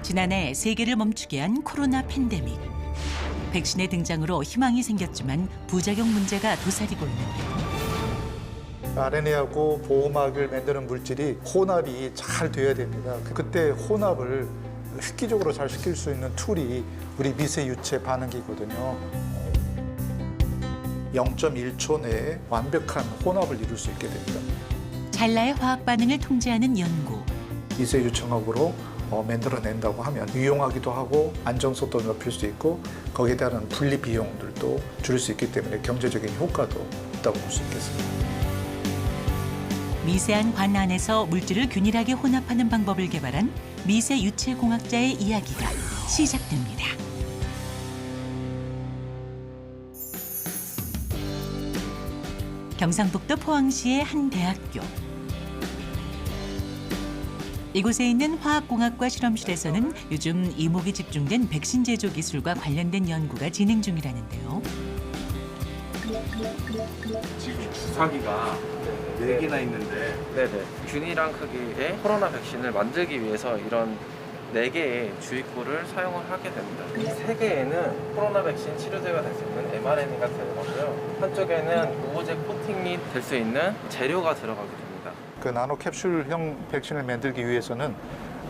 지난해 세계를 멈추게 한 코로나 팬데믹. 백신의 등장으로 희망이 생겼지만 부작용 문제가 도사리고 있는데요. RNA하고 보호막을 만드는 물질이 혼합이 잘 돼야 됩니다. 그때 혼합을 획기적으로 잘 시킬 수 있는 툴이 우리 미세 유체 반응기거든요. 0.1초 내에 완벽한 혼합을 이룰 수 있게 됩니다. 찰나의 화학 반응을 통제하는 연구. 미세 유청학으로 만들어낸다고 하면 유용하기도 하고 안정성도 높일 수 있고 거기에 대한 분리 비용들도 줄일 수 있기 때문에 경제적인 효과도 있다고 볼 수 있겠습니다. 미세한 관 안에서 물질을 균일하게 혼합하는 방법을 개발한 미세 유체 공학자의 이야기가 시작됩니다. 경상북도 포항시의 한 대학교. 이곳에 있는 화학공학과 실험실에서는 요즘 이목이 집중된 백신 제조 기술과 관련된 연구가 진행 중이라는데요. 지금 주사기가 4개나 있는데 네네. 균일한 크기의 코로나 백신을 만들기 위해서 이런 4개의 주입구를 사용을 하게 됩니다. 이 3개에는 코로나 백신 치료제가 될 수 있는 mRNA가 들어가고요. 한쪽에는 우호제 코팅이 될 수 있는 재료가 들어가게 됩니다. 그 나노 캡슐형 백신을 만들기 위해서는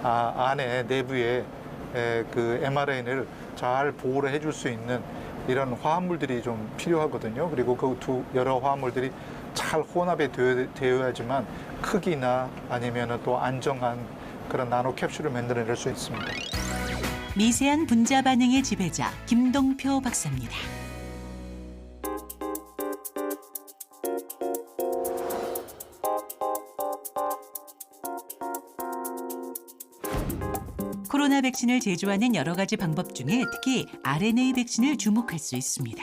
안에 내부에 그 mRNA를 잘 보호를 해줄 수 있는 이런 화합물들이 좀 필요하거든요. 그리고 그 여러 화합물들이 잘 혼합이 되어야지만 크기나 아니면 또 안정한 그런 나노 캡슐을 만들어낼 수 있습니다. 미세한 분자 반응의 지배자 김동표 박사입니다. 코로나 백신을 제조하는 여러 가지 방법 중에 특히 RNA 백신을 주목할 수 있습니다.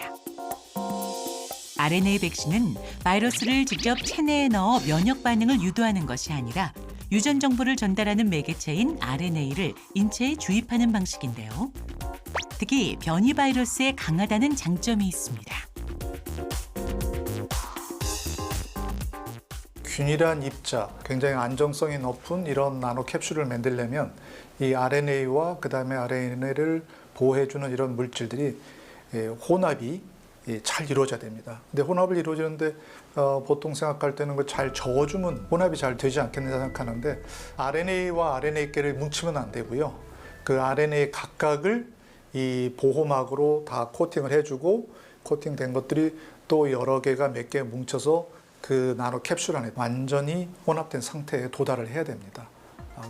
RNA 백신은 바이러스를 직접 체내에 넣어 면역 반응을 유도하는 것이 아니라 유전 정보를 전달하는 매개체인 RNA를 인체에 주입하는 방식인데요. 특히 변이 바이러스에 강하다는 장점이 있습니다. 균일한 입자, 굉장히 안정성이 높은 이런 나노 캡슐을 만들려면 이 RNA와 그다음에 RNA를 보호해주는 이런 물질들이 혼합이 잘 이루어져야 됩니다. 근데 혼합을 이루어지는데 보통 생각할 때는 잘 저어주면 혼합이 잘 되지 않겠나 생각하는데 RNA와 RNA끼를 뭉치면 안 되고요. 그 RNA 각각을 이 보호막으로 다 코팅을 해주고 코팅된 것들이 또 여러 개가 몇 개 뭉쳐서 그 나노 캡슐 안에 완전히 혼합된 상태에 도달을 해야 됩니다.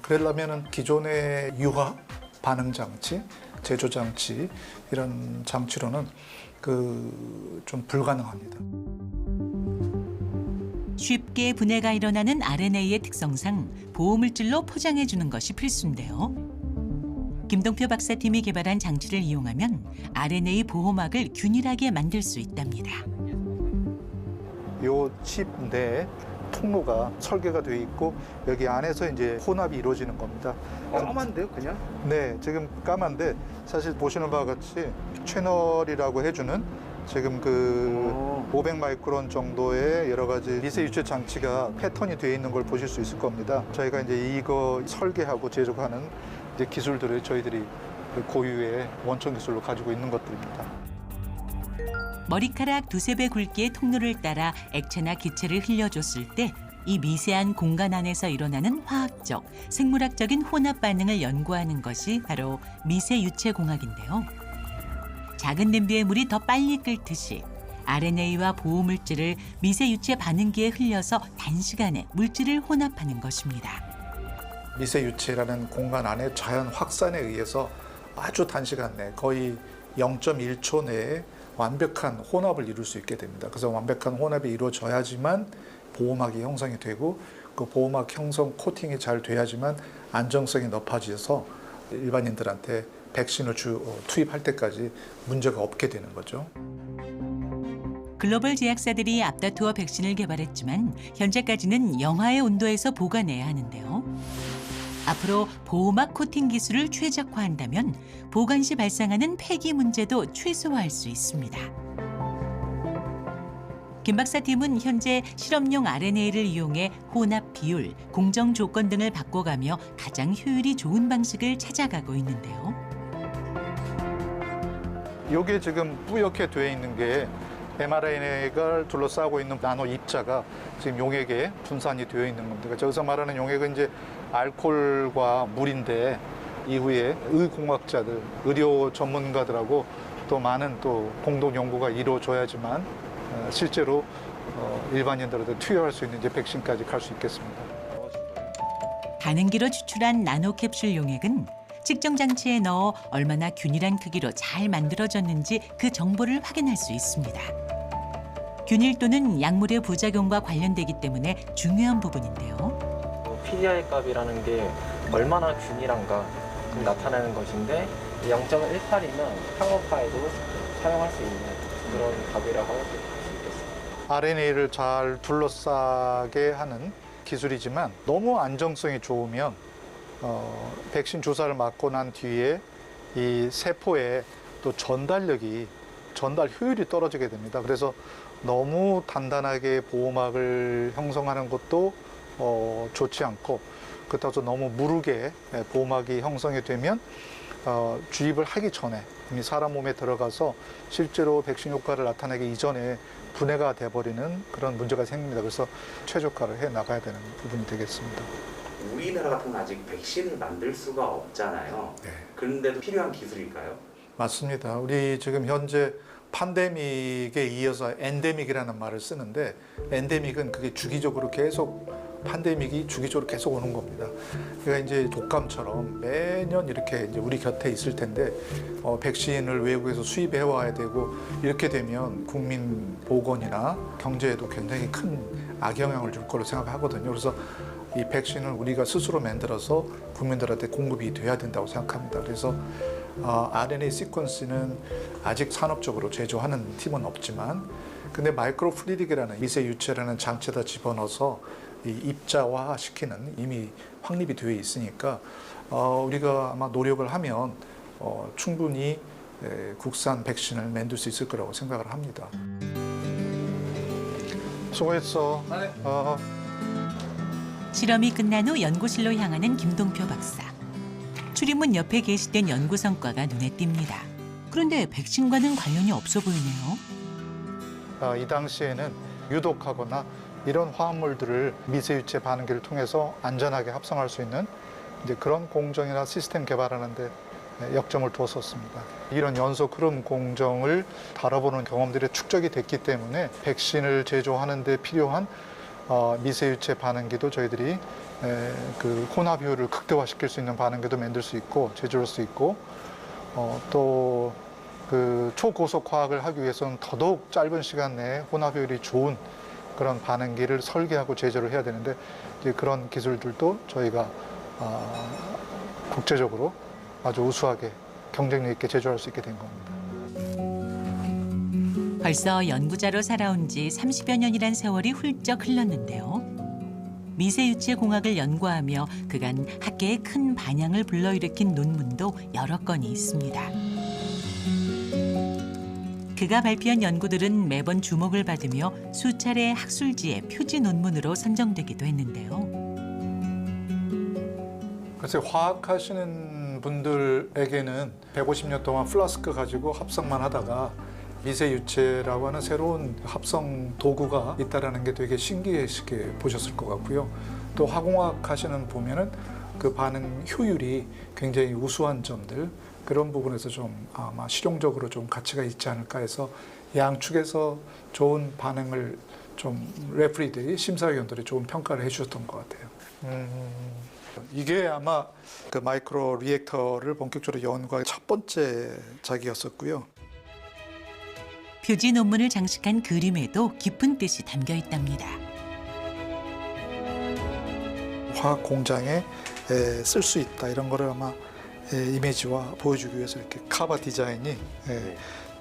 그러려면 기존의 유화 반응 장치, 제조 장치 이런 장치로는 좀 불가능합니다. 쉽게 분해가 일어나는 RNA의 특성상 보호물질로 포장해 주는 것이 필수인데요. 김동표 박사팀이 개발한 장치를 이용하면 RNA 보호막을 균일하게 만들 수 있답니다. 요 칩 내에 통로가 설계가 되어 있고 여기 안에서 이제 혼합이 이루어지는 겁니다. 까만데요, 그냥? 네, 지금 까만데 사실 보시는 바와 같이 채널이라고 해주는 지금 500 마이크론 정도의 여러 가지 미세 유체 장치가 패턴이 되어 있는 걸 보실 수 있을 겁니다. 저희가 이제 이거 설계하고 제조하는 이제 기술들을 저희들이 고유의 원천 기술로 가지고 있는 것들입니다. 머리카락 두세 배 굵기의 통로를 따라 액체나 기체를 흘려줬을 때 이 미세한 공간 안에서 일어나는 화학적, 생물학적인 혼합 반응을 연구하는 것이 바로 미세 유체 공학인데요. 작은 냄비에 물이 더 빨리 끓듯이 RNA와 보호물질을 미세 유체 반응기에 흘려서 단시간에 물질을 혼합하는 것입니다. 미세 유체라는 공간 안에 자연 확산에 의해서 아주 단시간 내에 거의 0.1초 내에 완벽한 혼합을 이룰 수 있게 됩니다. 그래서 완벽한 혼합이 이루어져야지만 보호막이 형성이 되고 그 보호막 형성 코팅이 잘 돼야지만 안정성이 높아져서 일반인들한테 백신을 투입할 때까지 문제가 없게 되는 거죠. 글로벌 제약사들이 앞다투어 백신을 개발했지만 현재까지는 영하의 온도에서 보관해야 하는데요. 앞으로 보호막 코팅 기술을 최적화한다면 보관 시 발생하는 폐기 문제도 최소화할 수 있습니다. 김 박사 팀은 현재 실험용 RNA를 이용해 혼합 비율, 공정 조건 등을 바꿔가며 가장 효율이 좋은 방식을 찾아가고 있는데요. 이게 지금 뿌옇게 되어 있는 게 mRNA가 둘러싸고 있는 나노 입자가 지금 용액에 분산이 되어 있는 겁니다. 그러니까 저기서 말하는 용액은 이제 알코올과 물인데 이후에 의공학자들, 의료 전문가들하고 또 많은 또 공동 연구가 이루어져야지만 실제로 일반인들한테 투여할 수 있는 이제 백신까지 갈 수 있겠습니다. 가는기로 추출한 나노 캡슐 용액은 측정 장치에 넣어 얼마나 균일한 크기로 잘 만들어졌는지 그 정보를 확인할 수 있습니다. 균일도는 약물의 부작용과 관련되기 때문에 중요한 부분인데요. PDI 값이라는 게 얼마나 균일한가 나타내는 것인데 0.18이면 항업화에도 사용할 수 있는 그런 값이라고 할 수 있겠습니다. RNA를 잘 둘러싸게 하는 기술이지만 너무 안정성이 좋으면 백신 주사를 맞고 난 뒤에 이 세포의 또 전달 효율이 떨어지게 됩니다. 그래서 너무 단단하게 보호막을 형성하는 것도 좋지 않고 그렇다고 너무 무르게 보호막이 형성이 되면 주입을 하기 전에 이미 사람 몸에 들어가서 실제로 백신 효과를 나타내기 이전에 분해가 돼버리는 그런 문제가 생깁니다. 그래서 최적화를 해 나가야 되는 부분이 되겠습니다. 우리나라 같은 건 아직 백신을 만들 수가 없잖아요. 네. 그런데도 필요한 기술일까요? 맞습니다. 우리 지금 현재 팬데믹에 이어서 엔데믹이라는 말을 쓰는데 엔데믹은 그게 주기적으로 계속 팬데믹이 주기적으로 계속 오는 겁니다. 그러니까 이제 독감처럼 매년 이렇게 이제 우리 곁에 있을 텐데 백신을 외국에서 수입해 와야 되고 이렇게 되면 국민 보건이나 경제에도 굉장히 큰 악영향을 줄 거로 생각하거든요. 그래서 이 백신을 우리가 스스로 만들어서 국민들한테 공급이 돼야 된다고 생각합니다. 그래서 RNA 시퀀스는 아직 산업적으로 제조하는 팀은 없지만 근데 마이크로 플루이딕이라는 미세 유체라는 장치에다 집어넣어서 이 입자화 시키는 이미 확립이 되어 있으니까 우리가 아마 노력을 하면 충분히 국산 백신을 만들 수 있을 거라고 생각을 합니다. 수고했어. 실험이 끝난 후 연구실로 향하는 김동표 박사. 출입문 옆에 게시된 연구 성과가 눈에 띕니다. 그런데 백신과는 관련이 없어 보이네요. 이 당시에는 유독하거나 이런 화합물들을 미세유체 반응기를 통해서 안전하게 합성할 수 있는 이제 그런 공정이나 시스템 개발하는 데 역점을 두었었습니다. 이런 연속 흐름 공정을 다뤄보는 경험들이 축적이 됐기 때문에 백신을 제조하는 데 필요한 미세유체 반응기도 저희들이 그 혼합 효율을 극대화시킬 수 있는 반응기도 만들 수 있고 제조할 수 있고 또 그 초고속 화학을 하기 위해서는 더더욱 짧은 시간 내에 혼합 효율이 좋은 그런 반응기를 설계하고 제조를 해야 되는데 이제 그런 기술들도 저희가 국제적으로 아주 우수하게 경쟁력 있게 제조할 수 있게 된 겁니다. 벌써 연구자로 살아온 지 30여 년이란 세월이 훌쩍 흘렀는데요. 미세유체 공학을 연구하며 그간 학계에 큰 반향을 불러일으킨 논문도 여러 건이 있습니다. 그가 발표한 연구들은 매번 주목을 받으며 수차례 학술지의 표지 논문으로 선정되기도 했는데요. 글쎄 화학하시는 분들에게는 150년 동안 플라스크 가지고 합성만 하다가 미세유체라고 하는 새로운 합성 도구가 있다는 게 되게 신기하게 보셨을 것 같고요. 또 화공학 하시는 보면은 그 반응 효율이 굉장히 우수한 점들 그런 부분에서 좀 아마 실용적으로 좀 가치가 있지 않을까 해서 양측에서 좋은 반응을 좀 레프리들이 심사위원들이 좋은 평가를 해주셨던 것 같아요. 이게 아마 그 마이크로 리액터를 본격적으로 연구한 첫 번째 작이었었고요. 표지 논문을 장식한 그림에도 깊은 뜻이 담겨 있답니다. 화학 공장에 쓸 수 있다 이런 거를 아마 이미지화 보여주기 위해서 이렇게 카바 디자인이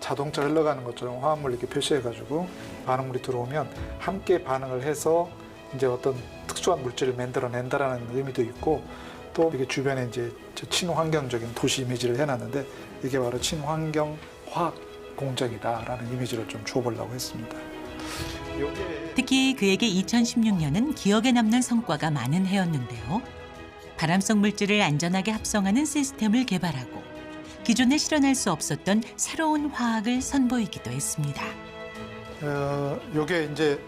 자동차 흘러가는 것처럼 화합물 이렇게 표시해가지고 반응물이 들어오면 함께 반응을 해서 이제 어떤 특수한 물질을 만들어낸다라는 의미도 있고 또 이게 주변에 이제 친환경적인 도시 이미지를 해놨는데 이게 바로 친환경 화학 공장이다라는 이미지를 좀 줘보려고 했습니다. 특히 그에게 2016년은 기억에 남는 성과가 많은 해였는데요. 발암성 물질을 안전하게 합성하는 시스템을 개발하고 기존에 실현할 수 없었던 새로운 화학을 선보이기도 했습니다. 요게 이제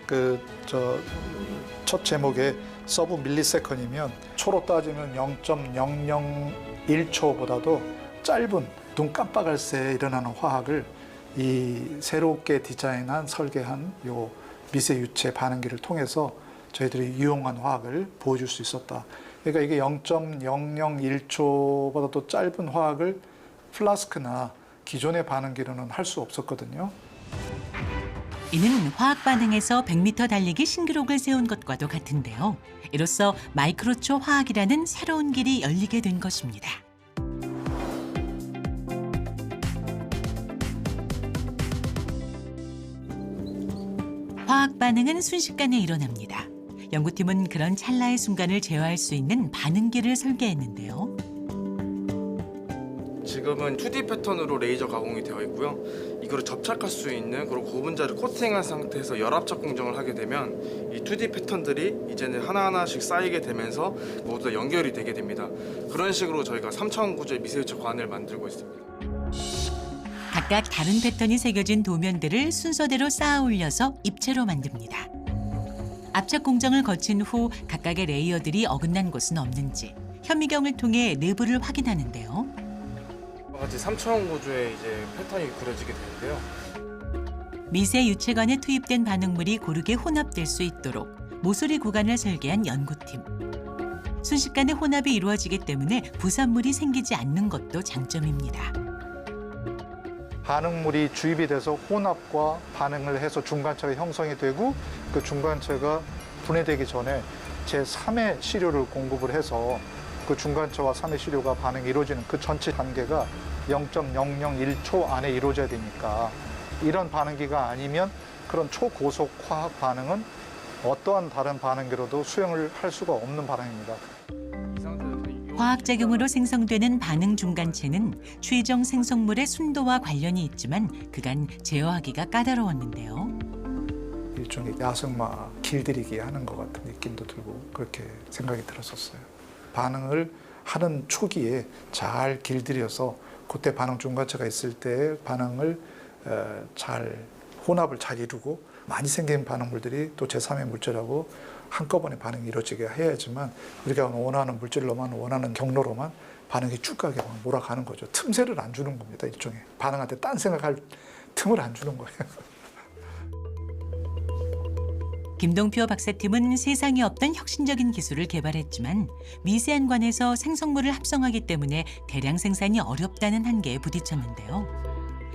첫 제목에 서브 밀리세컨이면 초로 따지면 0.001초보다도 짧은 눈 깜빡할 새에 일어나는 화학을 이 새롭게 디자인한 설계한 요 미세 유체 반응기를 통해서 저희들이 유용한 화학을 보여줄 수 있었다. 그러니까 이게 0.001초보다도 짧은 화학을 플라스크나 기존의 반응기로는 할 수 없었거든요. 이는 화학 반응에서 100m 달리기 신기록을 세운 것과도 같은데요. 이로써 마이크로초 화학이라는 새로운 길이 열리게 된 것입니다. 화학 반응은 순식간에 일어납니다. 연구팀은 그런 찰나의 순간을 제어할 수 있는 반응기를 설계했는데요. 지금은 2D 패턴으로 레이저 가공이 되어 있고요. 이거를 접착할 수 있는 그런 고분자를 코팅한 상태에서 열압착 공정을 하게 되면 이 2D 패턴들이 이제는 하나하나씩 쌓이게 되면서 모두 다 연결이 되게 됩니다. 그런 식으로 저희가 3차원 구조의 미세유체 관을 만들고 있습니다. 각각 다른 패턴이 새겨진 도면들을 순서대로 쌓아 올려서 입체로 만듭니다. 압착 공정을 거친 후 각각의 레이어들이 어긋난 곳은 없는지 현미경을 통해 내부를 확인하는데요. 같이 3차원 구조의 이제 패턴이 그려지게 되는데요. 미세 유체관에 투입된 반응물이 고르게 혼합될 수 있도록 모서리 구간을 설계한 연구팀. 순식간에 혼합이 이루어지기 때문에 부산물이 생기지 않는 것도 장점입니다. 반응물이 주입이 돼서 혼합과 반응을 해서 중간체가 형성이 되고 그 중간체가 분해되기 전에 제3의 시료를 공급을 해서 그 중간체와 3의 시료가 반응이 이루어지는 그 전체 단계가 0.001초 안에 이루어져야 되니까 이런 반응기가 아니면 그런 초고속 화학 반응은 어떠한 다른 반응기로도 수행을 할 수가 없는 반응입니다. 화학작용으로 생성되는 반응 중간체는 최종 생성물의 순도와 관련이 있지만 그간 제어하기가 까다로웠는데요. 일종의 야생마 길들이기 하는 것 같은 느낌도 들고 그렇게 생각이 들었었어요. 반응을 하는 초기에 잘 길들여서 그때 반응 중간체가 있을 때 반응을 잘 혼합을 잘 이루고 많이 생긴 반응물들이 또 제3의 물질하고 한꺼번에 반응이 이루어지게 해야지만 우리가 원하는 물질로만 원하는 경로로만 반응이 쭉 가게 몰아가는 거죠. 틈새를 안 주는 겁니다. 일종의 반응할 때 딴 생각할 틈을 안 주는 거예요. 김동표 박사팀은 세상에 없던 혁신적인 기술을 개발했지만 미세한 관에서 생성물을 합성하기 때문에 대량 생산이 어렵다는 한계에 부딪혔는데요.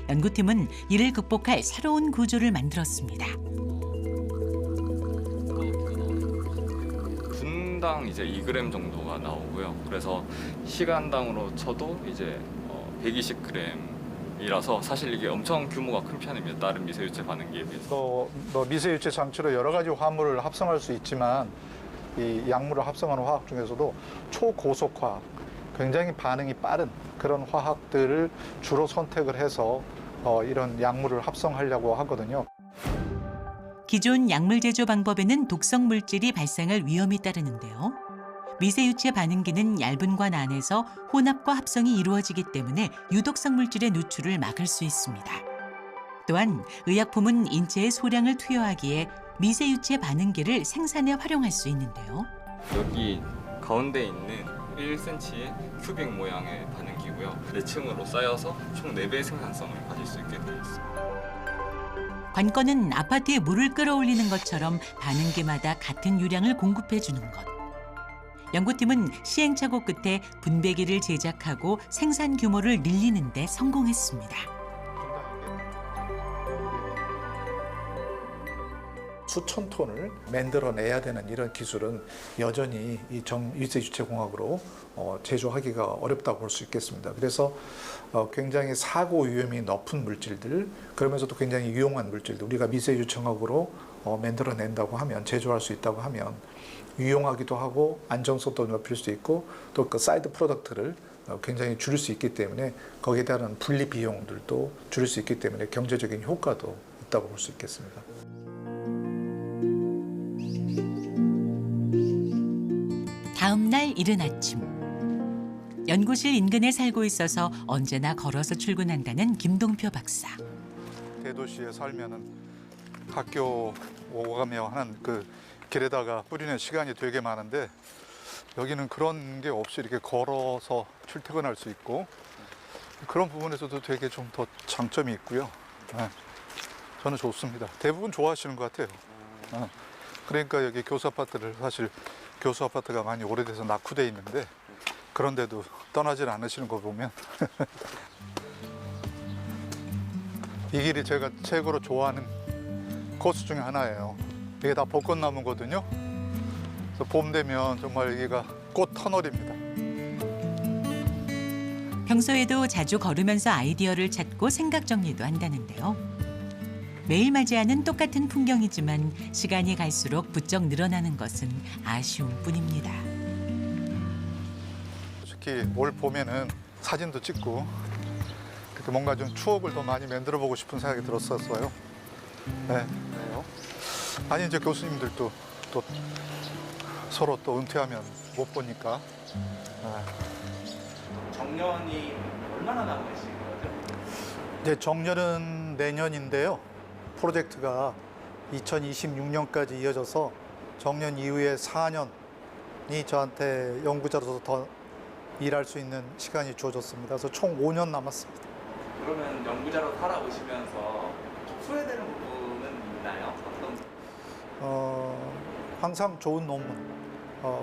연구팀은 이를 극복할 새로운 구조를 만들었습니다. 분당 이제 2g 정도가 나오고요. 그래서 시간당으로 쳐도 이제 120g이라서 사실 이게 엄청 규모가 큰 편입니다. 다른 미세유체 반응기에 비해서. 미세유체 장치로 여러 가지 화합물을 합성할 수 있지만 이 약물을 합성하는 화학 중에서도 초고속 화학, 굉장히 반응이 빠른 그런 화학들을 주로 선택을 해서 이런 약물을 합성하려고 하거든요. 기존 약물 제조 방법에는 독성 물질이 발생할 위험이 따르는데요. 미세유체 반응기는 얇은 관 안에서 혼합과 합성이 이루어지기 때문에 유독성 물질의 누출을 막을 수 있습니다. 또한 의약품은 인체에 소량을 투여하기에 미세유체 반응기를 생산에 활용할 수 있는데요. 여기 가운데 있는 1cm의 큐빅 모양의 반응기고요. 4층으로 쌓여서 총 4배의 생산성을 가질 수 있게 되어 있습니다. 관건은 아파트에 물을 끌어올리는 것처럼 반응기마다 같은 유량을 공급해주는 것. 연구팀은 시행착오 끝에 분배기를 제작하고 생산 규모를 늘리는 데 성공했습니다. 수천 톤을 만들어내야 되는 이런 기술은 여전히 이 미세유체공학으로 제조하기가 어렵다고 볼 수 있겠습니다. 그래서 굉장히 사고 위험이 높은 물질들, 그러면서도 굉장히 유용한 물질들, 우리가 미세유체공학으로 만들어낸다고 하면, 제조할 수 있다고 하면 유용하기도 하고 안정성도 높일 수 있고 또 그 사이드 프로덕트를 굉장히 줄일 수 있기 때문에 거기에 따른 분리 비용들도 줄일 수 있기 때문에 경제적인 효과도 있다고 볼 수 있겠습니다. 이른 아침. 연구실 인근에 살고 있어서 언제나 걸어서 출근한다는 김동표 박사. 대도시에 살면은 학교 오가며 하는 그 길에다가 뿌리는 시간이 되게 많은데 여기는 그런 게 없이 이렇게 걸어서 출퇴근할 수 있고 그런 부분에서도 되게 좀 더 장점이 있고요. 네. 저는 좋습니다. 대부분 좋아하시는 것 같아요. 네. 그러니까 여기 교수 아파트를 사실 교수 아파트가 많이 오래돼서 낙후돼 있는데 그런데도 떠나질 않으시는 거 보면 이 길이 제가 최고로 좋아하는 코스 중에 하나예요. 이게 다 벚꽃나무거든요. 그래서 봄 되면 정말 여기가 꽃 터널입니다. 평소에도 자주 걸으면서 아이디어를 찾고 생각 정리도 한다는데요. 매일 맞이하는 똑같은 풍경이지만 시간이 갈수록 부쩍 늘어나는 것은 아쉬움 뿐입니다. 특히 올 봄에는 사진도 찍고 그렇게 뭔가 좀 추억을 더 많이 만들어 보고 싶은 생각이 들었었어요. 네. 아니 이제 교수님들도 또 서로 또 은퇴하면 못 보니까. 정년이 얼마나 남으신 거죠? 이제 정년은 내년인데요. 프로젝트가 2026년까지 이어져서 정년 이후에 4년이 저한테 연구자로서 더 일할 수 있는 시간이 주어졌습니다. 그래서 총 5년 남았습니다. 그러면 연구자로 살아오시면서 좀 후회되는 부분은 있나요? 어떤? 항상 좋은 논문,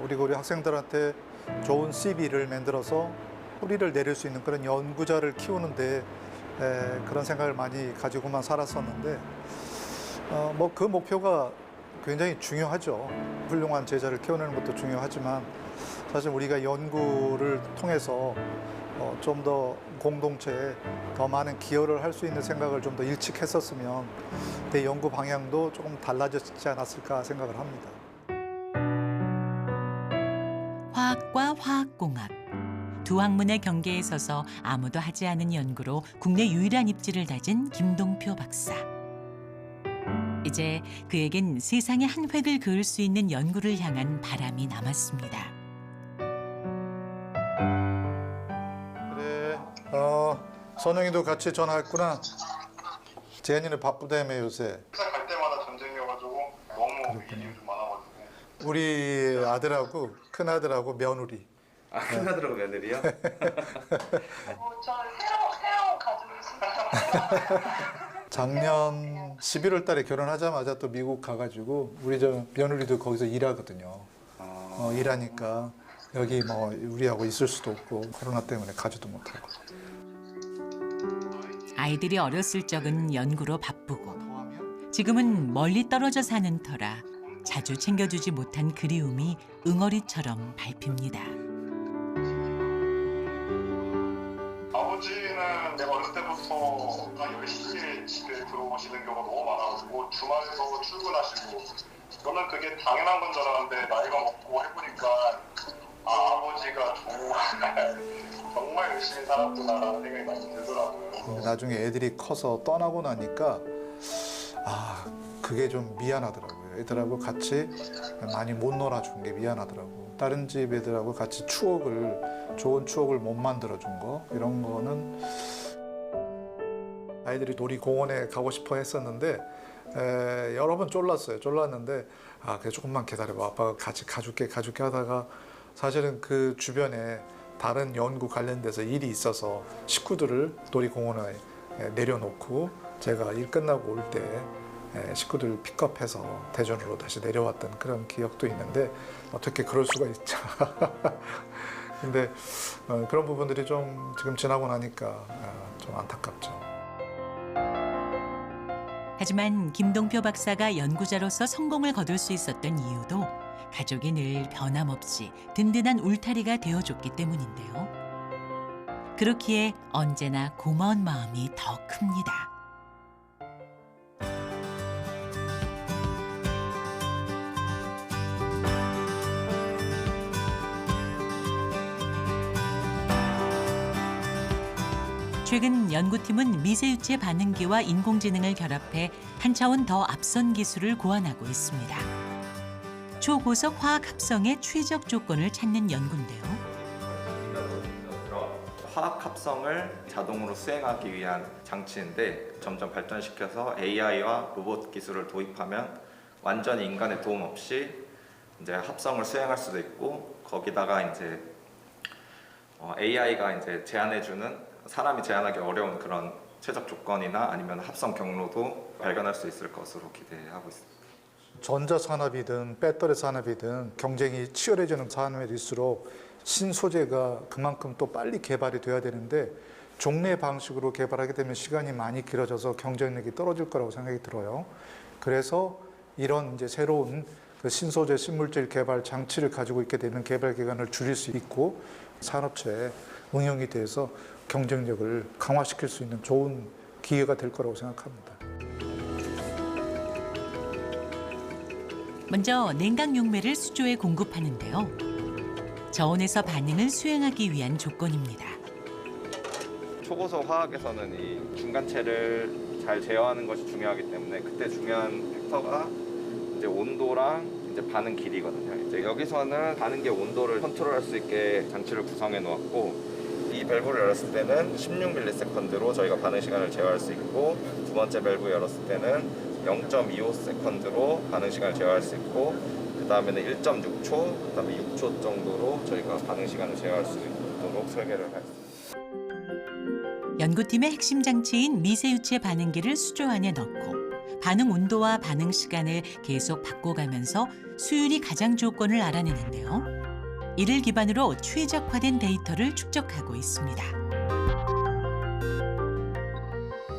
그리고 우리 학생들한테 좋은 CV를 만들어서 뿌리를 내릴 수 있는 그런 연구자를 키우는데 그런 생각을 많이 가지고만 살았었는데 뭐 그 목표가 굉장히 중요하죠. 훌륭한 제자를 키워내는 것도 중요하지만 사실 우리가 연구를 통해서 좀 더 공동체에 더 많은 기여를 할 수 있는 생각을 좀 더 일찍 했었으면 내 연구 방향도 조금 달라졌지 않았을까 생각을 합니다. 화학과 화학공학. 두 학문의 경계에 서서 아무도 하지 않은 연구로 국내 유일한 입지를 다진 김동표 박사. 이제 그에겐 세상에 한 획을 그을 수 있는 연구를 향한 바람이 남았습니다. 그래, 선영이도 같이 전화했구나. 재현이는 바쁘다며 요새. 회사 갈 때마다 전쟁이어가지고 너무 일이 좀 많아가지고. 우리 아들하고 큰 아들하고 며느리. 큰아들하고 며느리요? 저 새로운 가족이 생겼어요. 작년 11월 달에 결혼하자마자 또 미국 가가지고 우리 저 며느리도 거기서 일하거든요. 일하니까 여기 뭐 우리하고 있을 수도 없고 코로나 때문에 가지도 못하고. 아이들이 어렸을 적은 연구로 바쁘고 지금은 멀리 떨어져 사는 터라 자주 챙겨주지 못한 그리움이 응어리처럼 밟힙니다. 아버지는 내가 어렸을 때부터 10시에 집에 들어오시는 경우가 너무 많아가지고 주말에도 출근하시고 저는 그게 당연한 건 줄 알았는데 나이가 먹고 해보니까 아버지가 정말 열심히 살았구나라는 생각이 많이 들더라고요. 나중에 애들이 커서 떠나고 나니까 그게 좀 미안하더라고요. 애들하고 같이 많이 못 놀아준 게 미안하더라고. 다른 집 애들하고 같이 좋은 추억을 못 만들어준 거 이런 거는 아이들이 놀이공원에 가고 싶어 했었는데 여러 번 쫄랐는데 그래 조금만 기다려봐. 아빠가 같이 가줄게 하다가 사실은 그 주변에 다른 연구 관련돼서 일이 있어서 식구들을 놀이공원에 내려놓고 제가 일 끝나고 올 때 식구들 픽업해서 대전으로 다시 내려왔던 그런 기억도 있는데 어떻게 그럴 수가 있죠. 근데 그런 부분들이 좀 지금 지나고 나니까 좀 안타깝죠. 하지만 김동표 박사가 연구자로서 성공을 거둘 수 있었던 이유도 가족이 늘 변함없이 든든한 울타리가 되어줬기 때문인데요. 그렇기에 언제나 고마운 마음이 더 큽니다. 최근 연구팀은 미세유체 반응기와 인공지능을 결합해 한 차원 더 앞선 기술을 고안하고 있습니다. 초고속 화학 합성의 최적 조건을 찾는 연구인데요. 화학 합성을 자동으로 수행하기 위한 장치인데 점점 발전시켜서 AI와 로봇 기술을 도입하면 완전히 인간의 도움 없이 이제 합성을 수행할 수도 있고 거기다가 이제 AI가 이제 제안해주는 사람이 제안하기 어려운 그런 최적 조건이나 아니면 합성 경로도 발견할 수 있을 것으로 기대하고 있습니다. 전자산업이든 배터리 산업이든 경쟁이 치열해지는 산업일수록 신소재가 그만큼 또 빨리 개발이 돼야 되는데 종래 방식으로 개발하게 되면 시간이 많이 길어져서 경쟁력이 떨어질 거라고 생각이 들어요. 그래서 이런 이제 새로운 그 신소재, 신물질 개발 장치를 가지고 있게 되면 개발 기간을 줄일 수 있고 산업체에 응용이 돼서 경쟁력을 강화시킬 수 있는 좋은 기회가 될 거라고 생각합니다. 먼저 냉각 용매를 수조에 공급하는데요. 저온에서 반응을 수행하기 위한 조건입니다. 초고속 화학에서는 이 중간체를 잘 제어하는 것이 중요하기 때문에 그때 중요한 팩터가 이제 온도랑 이제 반응 길이거든요. 이제 여기서는 반응계 온도를 컨트롤할 수 있게 장치를 구성해 놓았고 이 밸브를 열었을 때는 16ms로 저희가 반응 시간을 제어할 수 있고 두 번째 밸브 열었을 때는 0.25s로 반응 시간을 제어할 수 있고 그 다음에는 1.6초, 그 다음에 6초 정도로 저희가 반응 시간을 제어할 수 있도록 설계를 했습니다. 연구팀의 핵심 장치인 미세유체 반응기를 수조 안에 넣고 반응 온도와 반응 시간을 계속 바꿔가면서 수율이 가장 조건을 알아내는데요. 이를 기반으로 최적화된 데이터를 축적하고 있습니다.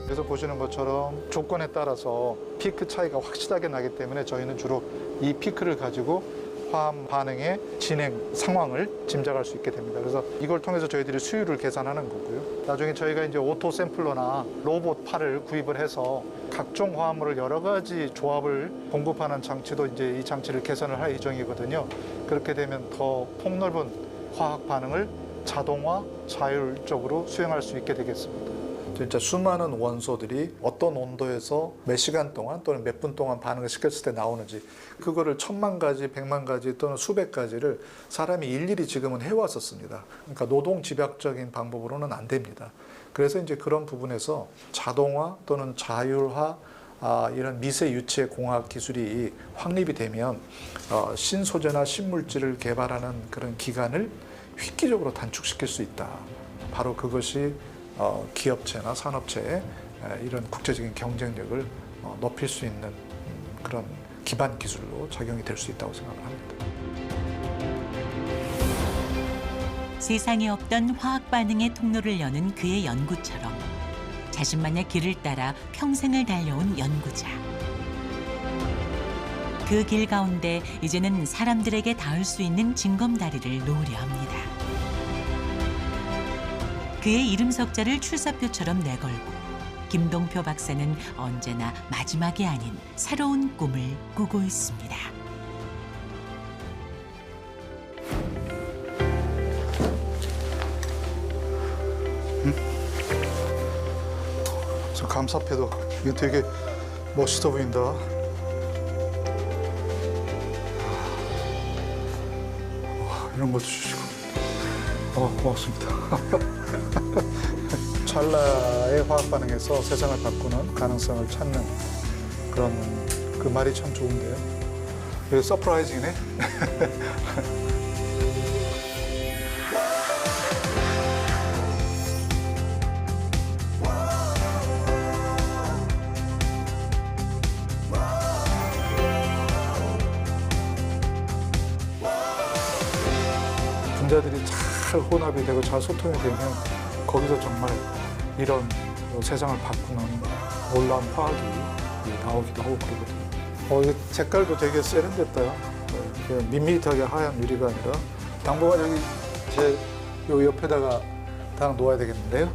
그래서 보시는 것처럼 조건에 따라서 피크 차이가 확실하게 나기 때문에 저희는 주로 이 피크를 가지고 화학 반응의 진행 상황을 짐작할 수 있게 됩니다. 그래서 이걸 통해서 저희들이 수율을 계산하는 거고요. 나중에 저희가 이제 오토 샘플러나 로봇 팔을 구입을 해서 각종 화합물을 여러 가지 조합을 공급하는 장치도 이제 이 장치를 개선을 할 예정이거든요. 그렇게 되면 더 폭넓은 화학 반응을 자동화, 자율적으로 수행할 수 있게 되겠습니다. 진짜 수많은 원소들이 어떤 온도에서 몇 시간 동안 또는 몇 분 동안 반응을 시켰을 때 나오는지 그거를 1000만 가지, 100만 가지 또는 수백 가지를 사람이 일일이 지금은 해왔었습니다. 그러니까 노동 집약적인 방법으로는 안 됩니다. 그래서 이제 그런 부분에서 자동화 또는 자율화 이런 미세 유체 공학 기술이 확립이 되면 신소재나 신물질을 개발하는 그런 기간을 획기적으로 단축시킬 수 있다. 바로 그것이 기업체나 산업체의 이런 국제적인 경쟁력을 높일 수 있는 그런 기반 기술로 작용이 될 수 있다고 생각을 합니다. 세상에 없던 화학 반응의 통로를 여는 그의 연구처럼 자신만의 길을 따라 평생을 달려온 연구자. 그 길 가운데 이제는 사람들에게 닿을 수 있는 징검다리를 놓으려 합니다. 그의 이름 석자를 출사표처럼 내걸고 김동표 박사는 언제나 마지막이 아닌 새로운 꿈을 꾸고 있습니다. 저 감사패도 이거 되게 멋있어 보인다. 이런 것도 주시고 고맙습니다. 찰나의 화학 반응에서 세상을 바꾸는 가능성을 찾는 그런 그 말이 참 좋은데요. 이거 서프라이징이네. 분자들이 잘 혼합이 되고 잘 소통이 되면 거기서 정말 이런 세상을 바꾸는 놀라운 화학이 나오기도 하고 그러거든요. 이게 색깔도 되게 세련됐다. 밋밋하게 하얀 유리가 아니라 당분간 여기 제 요 옆에다가 다 놓아야 되겠는데요.